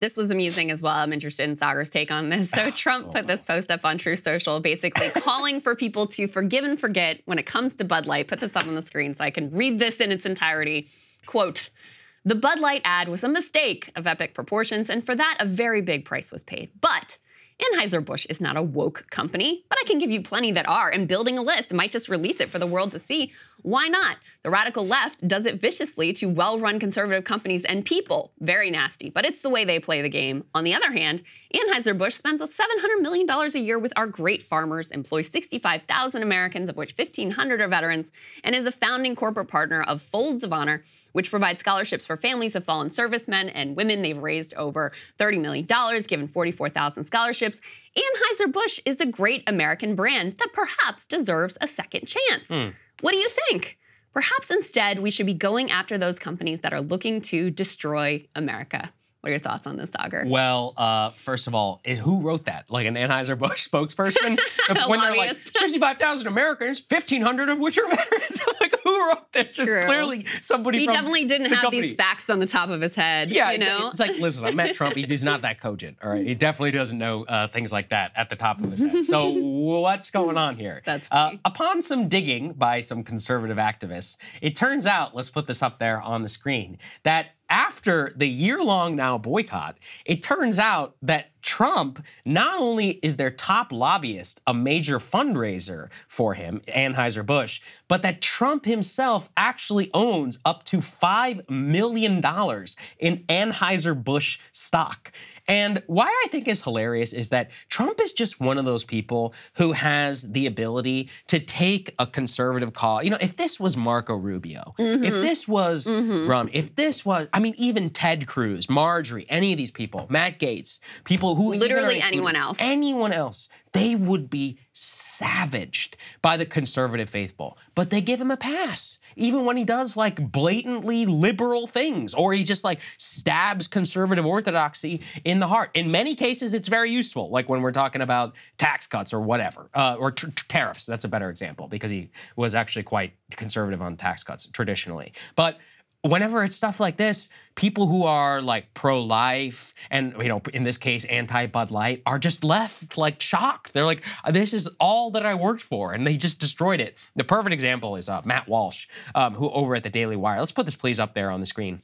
This was amusing as well. I'm interested in Saagar's take on this. So Trump put this post up on Truth Social, basically calling for people to forgive and forget when it comes to Bud Light. Put this up on the screen so I can read this in its entirety. Quote, "The Bud Light ad was a mistake of epic proportions, and for that, a very big price was paid. But Anheuser-Busch is not a woke company, but I can give you plenty that are, and building a list might just release it for the world to see. Why not? The radical left does it viciously to well-run conservative companies and people. Very nasty, but it's the way they play the game. On the other hand, Anheuser-Busch spends $700 million a year with our great farmers, employs 65,000 Americans, of which 1,500 are veterans, and is a founding corporate partner of Folds of Honor, which provides scholarships for families of fallen servicemen and women. They've raised over $30 million, given 44,000 scholarships. Anheuser-Busch is a great American brand that perhaps deserves a second chance. What do you think? Perhaps instead we should be going after those companies that are looking to destroy America." What are your thoughts on this, Saagar? Well, first of all, who wrote that? Like an Anheuser-Busch spokesperson? When they're like, 65,000 Americans, 1,500 of which are veterans. Like, who wrote this? It's clearly somebody from He definitely didn't have these facts on the top of his head. Yeah, you know? it's like, listen, I met Trump. He's not that cogent, all right? He definitely doesn't know things like that at the top of his head. So what's going on here? That's funny. Upon some digging by some conservative activists, it turns out, let's put this up there on the screen, that after the year-long now boycott, it turns out that Trump not only is their top lobbyist, a major fundraiser for him, Anheuser-Busch, but that Trump himself actually owns up to $5 million in Anheuser-Busch stock. And why I think is hilarious is that Trump is just one of those people who has the ability to take a conservative call. You know, if this was Marco Rubio, if this was if this was, I mean, even Ted Cruz, Marjorie, any of these people, Matt Gaetz, people who literally anyone else, they would be savaged by the conservative faithful. But they give him a pass, even when he does like blatantly liberal things, or he just like stabs conservative orthodoxy in the heart. In many cases, it's very useful, like when we're talking about tax cuts or whatever, or tariffs. That's a better example because he was actually quite conservative on tax cuts traditionally. But whenever it's stuff like this, people who are like pro-life and, you know, in this case, anti-Bud Light are just left like shocked. They're like, this is all that I worked for, and they just destroyed it. The perfect example is Matt Walsh, who over at the Daily Wire. Let's put this please up there on the screen.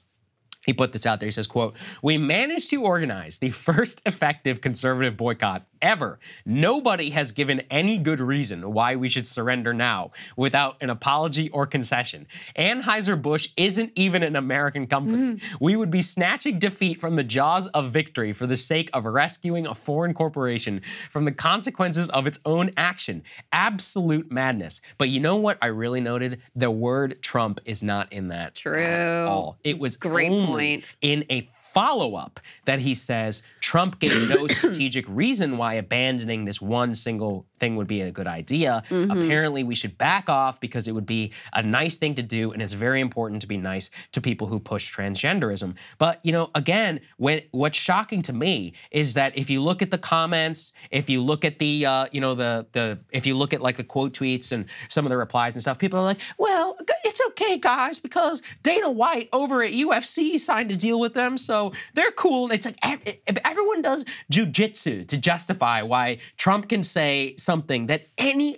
He put this out there. He says, quote, "We managed to organize the first effective conservative boycott ever. Nobody has given any good reason why we should surrender now without an apology or concession. Anheuser-Busch isn't even an American company. We would be snatching defeat from the jaws of victory for the sake of rescuing a foreign corporation from the consequences of its own action. Absolute madness." But you know what I really noted? The word Trump is not in that at all. It was great only point. in a follow-up that he says Trump gave no strategic reason why abandoning this one single thing would be a good idea. Apparently, we should back off because it would be a nice thing to do, and it's very important to be nice to people who push transgenderism. But, you know, again, what's shocking to me is that if you look at the comments, if you look at the, if you look at like the quote tweets and some of the replies and stuff, people are like, well, it's okay, guys, because Dana White over at UFC signed a deal with them, so they're cool. It's like everyone does jujitsu to justify why Trump can say something that any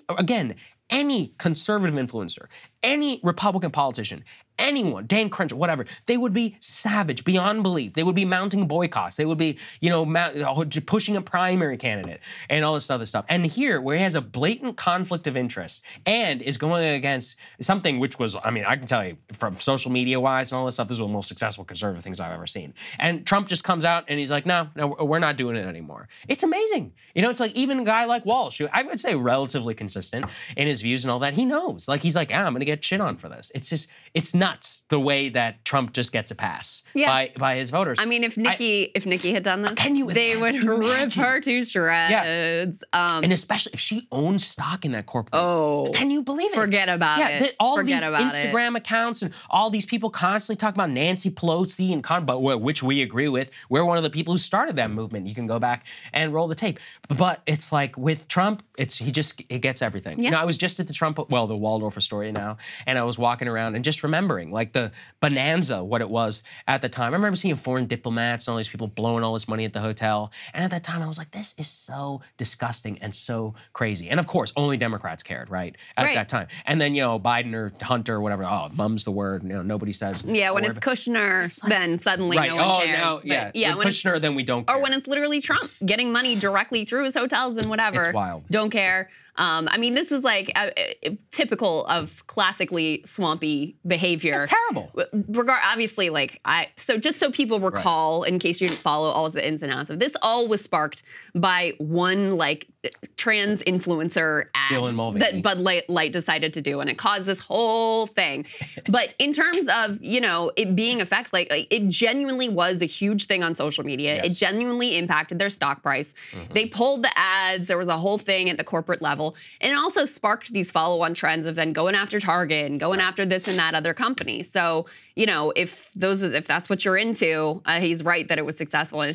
conservative influencer, any Republican politician, anyone, Dan Crenshaw, whatever, they would be savage beyond belief. They would be mounting boycotts. They would be, you know, pushing a primary candidate and all this other stuff. And here, where he has a blatant conflict of interest and is going against something which was, I mean, I can tell you from social media wise and all this stuff, this is one of the most successful conservative things I've ever seen. And Trump just comes out and he's like, no, we're not doing it anymore. It's amazing. You know, it's like even a guy like Walsh, who I would say relatively consistent in his views and all that, he knows. Like, he's like, I'm going to get shit on for this. It's just, it's nuts the way that Trump just gets a pass by his voters. I mean, if Nikki had done this, they would rip her to shreds. Yeah. And especially if she owns stock in that corporation. Oh, can you believe it? Forget about it. All these Instagram accounts and all these people constantly talk about Nancy Pelosi and which we agree with. We're one of the people who started that movement. You can go back and roll the tape. But it's like with Trump, he gets everything. Yeah. You know, I was just at the Waldorf Astoria now, and I was walking around and just remember staggering, like the bonanza, what it was at the time. I remember seeing foreign diplomats and all these people blowing all this money at the hotel. And at that time, I was like, this is so disgusting and so crazy. And of course, only Democrats cared, right? At that time. And then, Biden or Hunter or whatever, mum's the word, nobody says. Yeah, when it's Kushner, then suddenly no one cares. Now, when Kushner, then we don't care. Or when it's literally Trump getting money directly through his hotels and whatever. It's wild. Don't care. I mean, this is like typical of classically swampy behavior. It's terrible. Obviously, so just so people recall, in case you didn't follow all of the ins and outs of this, all was sparked by one trans influencer ad that Bud Light decided to do, and it caused this whole thing. But in terms of it being effect, it genuinely was a huge thing on social media. Yes. It genuinely impacted their stock price. Mm-hmm. They pulled the ads. There was a whole thing at the corporate level. And it also sparked these follow-on trends of then going after Target and going after this and that other company. So, if that's what you're into, he's right that it was successful. And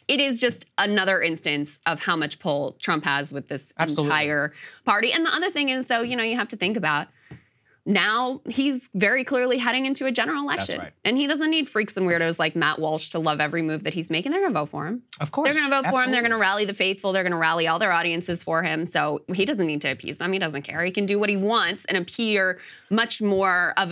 it is just another instance of how much pull Trump has with this entire party. And the other thing is, though, you have to think about, now he's very clearly heading into a general election. That's right. And he doesn't need freaks and weirdos like Matt Walsh to love every move that he's making. They're going to vote for him. Of course. They're going to vote for him. They're going to rally the faithful. They're going to rally all their audiences for him. So he doesn't need to appease them. He doesn't care. He can do what he wants and appear much more of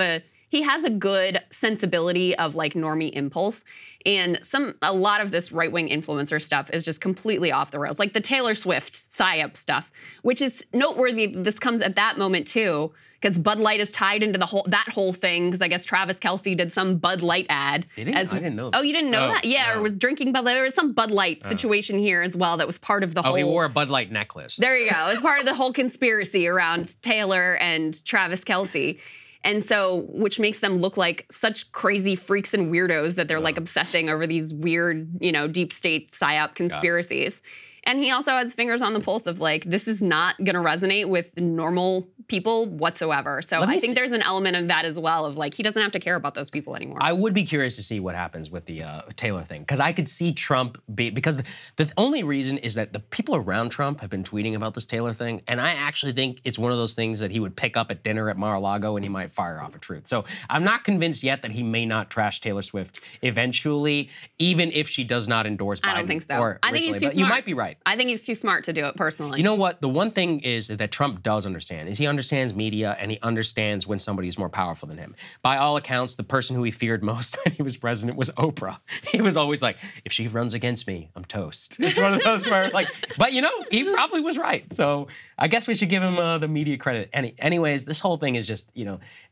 he has a good sensibility of normie impulse. And a lot of this right-wing influencer stuff is just completely off the rails. Like the Taylor Swift psyop stuff, which is noteworthy. This comes at that moment too, because Bud Light is tied into that whole thing. Because I guess Travis Kelce did some Bud Light ad. Did he? I didn't know that. Oh, you didn't know that? Yeah, or was drinking Bud Light. There was some Bud Light situation here as well that was part of the whole. Oh, he wore a Bud Light necklace. There you go. It was part of the whole conspiracy around Taylor and Travis Kelce. And so, which makes them look like such crazy freaks and weirdos that they're obsessing over these weird, deep state psyop conspiracies. And he also has fingers on the pulse of this is not going to resonate with normal people whatsoever. So I think there's an element of that as well of he doesn't have to care about those people anymore. I would be curious to see what happens with the Taylor thing, because I could see Trump because the only reason is that the people around Trump have been tweeting about this Taylor thing. And I actually think it's one of those things that he would pick up at dinner at Mar-a-Lago and he might fire off a truth. So I'm not convinced yet that he may not trash Taylor Swift eventually, even if she does not endorse Biden. I don't think so. I think he's too smart. You might be right. I think he's too smart to do it personally. You know what? The one thing is that Trump does understand is he understands media and he understands when somebody is more powerful than him. By all accounts, the person who he feared most when he was president was Oprah. He was always like, if she runs against me, I'm toast. It's one of those where but he probably was right. So I guess we should give him the media credit. Anyways, this whole thing is just,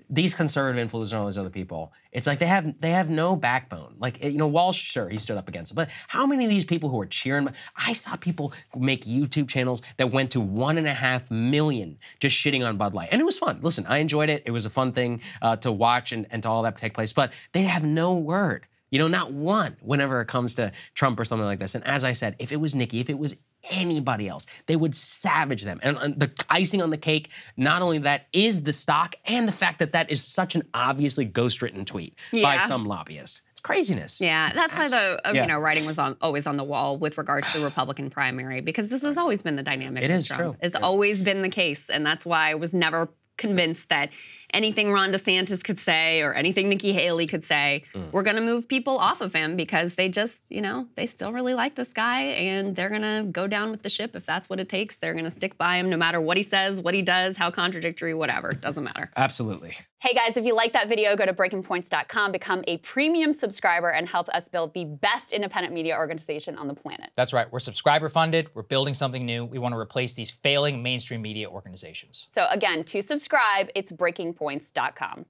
these conservative influencers and all these other people, it's like they have no backbone. Walsh, sure, he stood up against it. But how many of these people who are cheering? I saw people make YouTube channels that went to 1.5 million just shitting on Bud Light. And it was fun. Listen, I enjoyed it. It was a fun thing to watch and to all that take place. But they have no word. Not one whenever it comes to Trump or something like this. And as I said, if it was Nikki, if it was anybody else, they would savage them. And the icing on the cake, not only that, is the stock and the fact that is such an obviously ghost-written tweet by some lobbyist. It's craziness. Yeah, that's why the writing was always on the wall with regards to the Republican primary, because this has always been the dynamic. It is Trump. true. It's always been the case, and that's why I was never convinced that anything Ron DeSantis could say or anything Nikki Haley could say, we're going to move people off of him because they just, they still really like this guy and they're going to go down with the ship if that's what it takes. They're going to stick by him no matter what he says, what he does, how contradictory, whatever. It doesn't matter. Absolutely. Hey guys, if you like that video, go to breakingpoints.com, become a premium subscriber, and help us build the best independent media organization on the planet. That's right. We're subscriber funded. We're building something new. We want to replace these failing mainstream media organizations. So again, to subscribe, it's breakingpoints.com.